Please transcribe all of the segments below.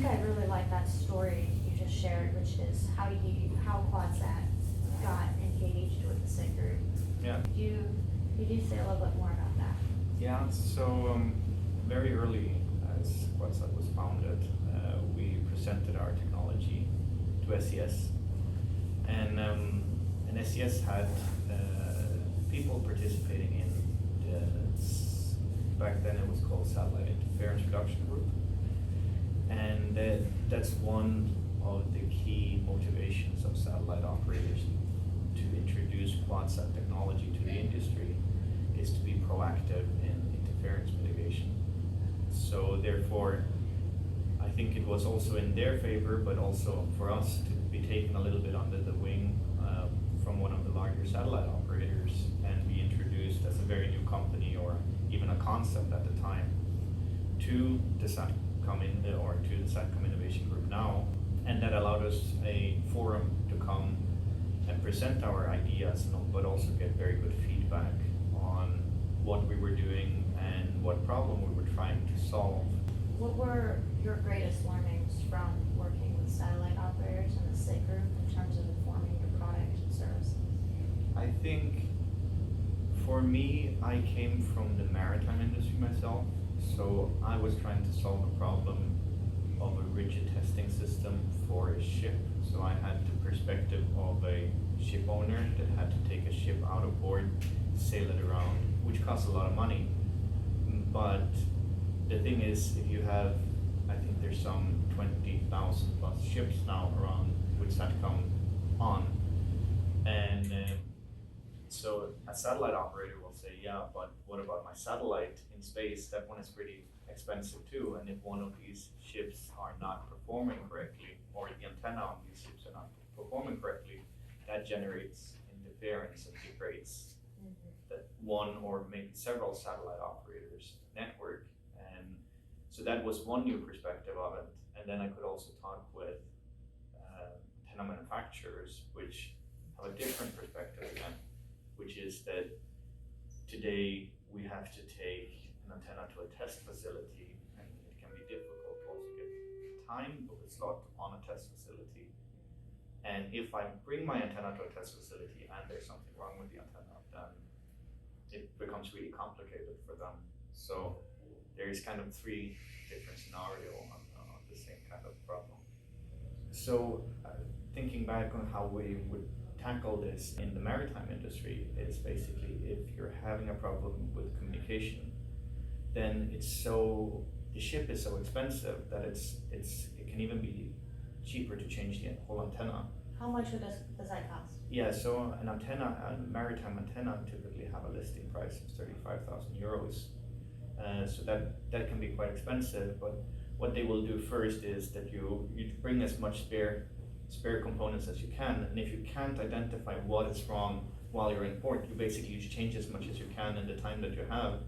I really like that story you just shared, which is how QuadSAT got engaged with the SIG group. Yeah. Could you say a little bit more about that? Yeah, so very early as QuadSAT was founded, we presented our technology to SES, and SES had people participating in back then it was called Satellite Interference Reduction Group, and that's one of the key motivations of satellite operators to introduce QuadSAT technology to the industry is to be proactive in interference mitigation. So therefore, I think it was also in their favor, but also for us to be taken a little bit under the wing from one of the larger satellite operators and be introduced as a very new company or even a concept at the time to the Satcom Innovation Group now, and that allowed us a forum to come and present our ideas, but also get very good feedback on what we were doing and what problem we were trying to solve. What were your greatest learnings from working with satellite operators and the SIG group in terms of informing your product and services? I think for me, I came from the maritime industry myself, so I was trying to solve the problem of a rigid testing system for a ship. So I had the perspective of a ship owner that had to take a ship out of port, sail it around, which costs a lot of money. But the thing is, if you have, I think there's some 20,000 plus ships now around with Satcom on, and so a satellite operator will say, yeah, but what about my satellite in space? That one is pretty expensive too, and if one of these ships are not performing correctly, or the antenna on these ships are not performing correctly, that generates interference and degrades that one or maybe several satellite operators network. And so that was one new perspective of it. And then I could also talk with antenna manufacturers, which have a different perspective again, which is that today we have to take an antenna to a test facility, and it can be difficult to also get time of a slot on a test facility. And if I bring my antenna to a test facility and there's something wrong with the antenna, then it becomes really complicated for them. So there is kind of three different scenarios on the same kind of problem. So thinking back on how we would tackle this in the maritime industry is basically, if you're having a problem with communication, then the ship is so expensive that it can even be cheaper to change the whole antenna. How much does that cost? Yeah, so a maritime antenna typically have a listing price of 35,000 euros. So that can be quite expensive, but what they will do first is that you bring as much spare components as you can, and if you can't identify what is wrong while you're in port, you basically just change as much as you can in the time that you have,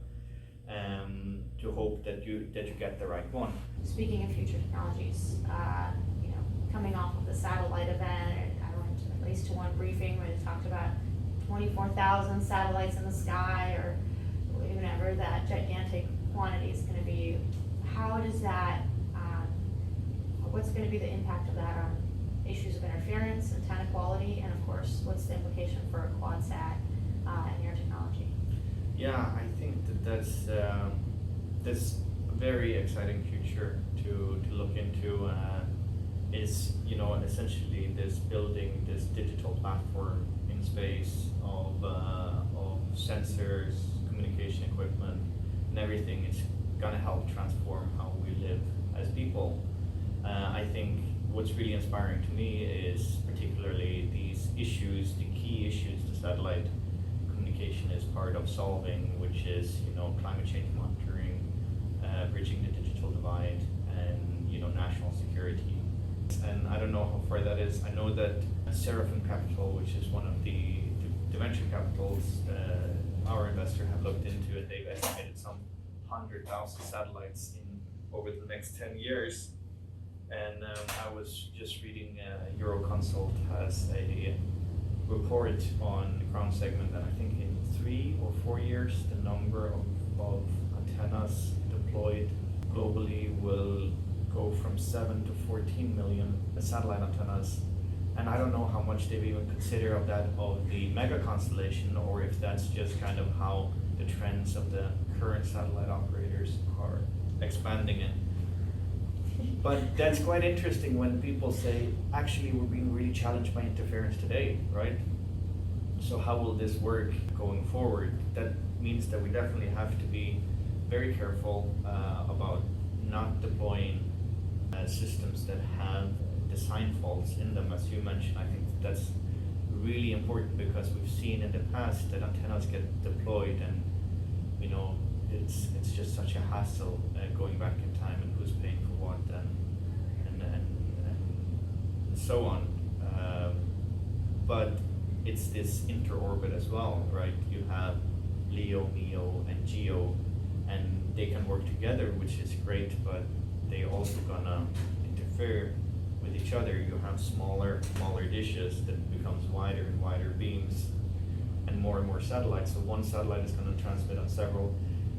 to hope that you get the right one. Speaking of future technologies, coming off of the satellite event, I went at least to one briefing where they talked about 24,000 satellites in the sky, or whatever that gigantic quantity is going to be. How does that, what's going to be the impact of that on issues of interference, antenna quality, and of course, what's the implication for QuadSAT and your technology? Yeah, I think that's a very exciting future to look into. Is essentially building this digital platform in space of sensors, communication equipment, and everything. It's gonna help transform how we live as people. I think what's really inspiring to me is particularly these issues, the key issues the satellite communication is part of solving, which is climate change monitoring, bridging the digital divide, and national security. And I don't know how far that is. I know that Seraphim Capital, which is one of the venture capitals our investor have looked into, and they've estimated some 100,000 satellites over the next 10 years. And I was just reading Euroconsult has a report on the ground segment, and I think in 3 or 4 years the number of antennas deployed globally will go from 7 to 14 million satellite antennas. And I don't know how much they've even considered of that of the mega constellation, or if that's just kind of how the trends of the current satellite operators are expanding it. But that's quite interesting when people say, actually, we're being really challenged by interference today, right? So how will this work going forward? That means that we definitely have to be very careful about not deploying systems that have design faults in them, as you mentioned. I think that's really important because we've seen in the past that antennas get deployed and, you know, it's just such a hassle going back in time and who's paying for what and so on. But it's this interorbit as well, right? You have LEO, MEO, and GEO, and they can work together, which is great, but they also gonna interfere with each other. You have smaller dishes that becomes wider and wider beams and more satellites. So one satellite is going to transmit on several.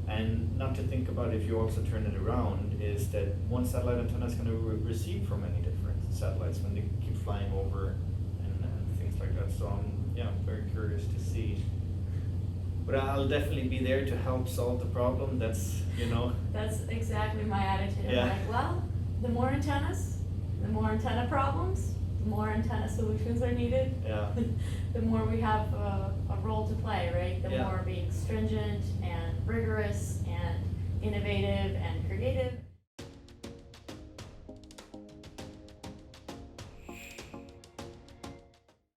And not to think about, if you also turn it around, is that one satellite antenna is going to receive from many different satellites when they keep flying over and things like that. So I'm very curious to see. But I'll definitely be there to help solve the problem. That's That's exactly my attitude. Yeah. I'm like, well, the more antennas, the more antenna problems, the more antenna solutions are needed. Yeah. The more we have a role to play, right? The Yeah. more being stringent and rigorous and innovative and creative.